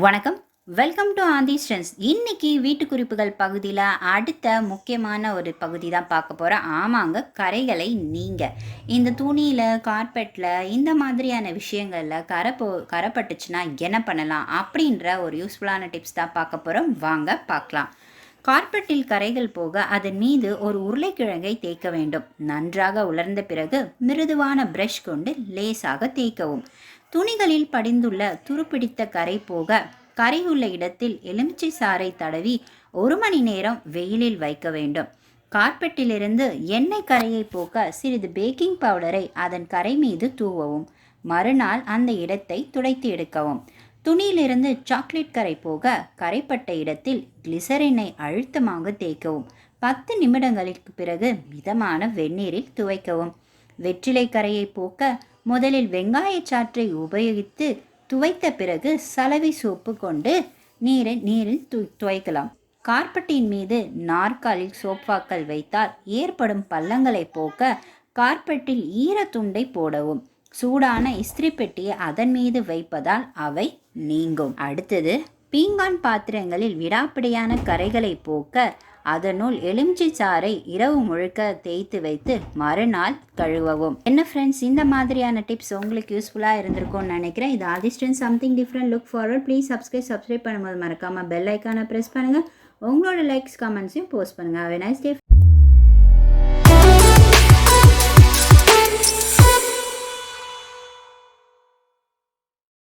வணக்கம், welcome to Aadhi strengths. இன்னைக்கு வீட்டு குறிப்புகள் பகுதியில் அடுத்த முக்கியமான ஒரு பகுதி தான் பார்க்க போகிறேன். ஆமாங்க, கரைகளை நீங்கள் இந்த துணியில், கார்பெட்டில், இந்த மாதிரியான விஷயங்களில் கரைப்பட்டுச்சுன்னா என்ன பண்ணலாம் அப்படின்ற ஒரு யூஸ்ஃபுல்லான டிப்ஸ் தான் பார்க்க போகிறோம். வாங்க பார்க்கலாம். கார்பெட்டில் கரைகள் போக அதன் மீது ஒரு உருளைக்கிழங்கை தேய்க்க வேண்டும். நன்றாக உலர்ந்த பிறகு மிருதுவான பிரஷ் கொண்டு லேசாக தேய்க்கவும். துணிகளில் படிந்துள்ள துருப்பிடித்த கரை போக கரை உள்ள இடத்தில் எலுமிச்சை சாறை தடவி 1 மணி நேரம் வெயிலில் வைக்க வேண்டும். கார்பெட்டிலிருந்து எண்ணெய் கரையை போக்க சிறிது பேக்கிங் பவுடரை அதன் கரை மீது தூவவும். மறுநாள் அந்த இடத்தை துடைத்து எடுக்கவும். துணியிலிருந்து சாக்லேட் கரை போக கரைப்பட்ட இடத்தில் கிளிசரினை அழுத்தமாக தேய்க்கவும். 10 நிமிடங்களுக்கு பிறகு மிதமான வெந்நீரில் துவைக்கவும். வெற்றிலை கரையை போக்க முதலில் வெங்காயச்சாற்றை உபயோகித்து துவைத்த பிறகு சலவை சோப்பு கொண்டு நீரில் துவைக்கலாம். கார்பெட்டின் மீது நாற்காலில் சோப்பாக்கள் வைத்தால் ஏற்படும் பள்ளங்களை போக்க கார்பெட்டில் ஈரத்துண்டை போடவும். சூடான இஸ்திரி பெட்டியை அதன் மீது வைப்பதால் அவை நீங்கும். அடுத்தது, பீங்கான் பாத்திரங்களில் விடாப்பிடியான கரைகளை போக்க அதனுள் எலுமிச்சை சாறை இரவு முழுக்க தேய்த்து வைத்து மறுநாள் கழுவவும். என்ன ஃப்ரெண்ட்ஸ், இந்த மாதிரியான டிப்ஸ் உங்களுக்கு யூஸ்ஃபுல்லாக இருந்திருக்கும்னு நினைக்கிறேன். இது Aadhi strengths something different. Look forward. Please subscribe பண்ணும்போது மறக்காமல் பெல் ஐக்கானை ப்ரெஸ் பண்ணுங்கள். உங்களோட லைக்ஸ் கமெண்ட்ஸையும் போஸ்ட் பண்ணுங்கள். Have a nice day.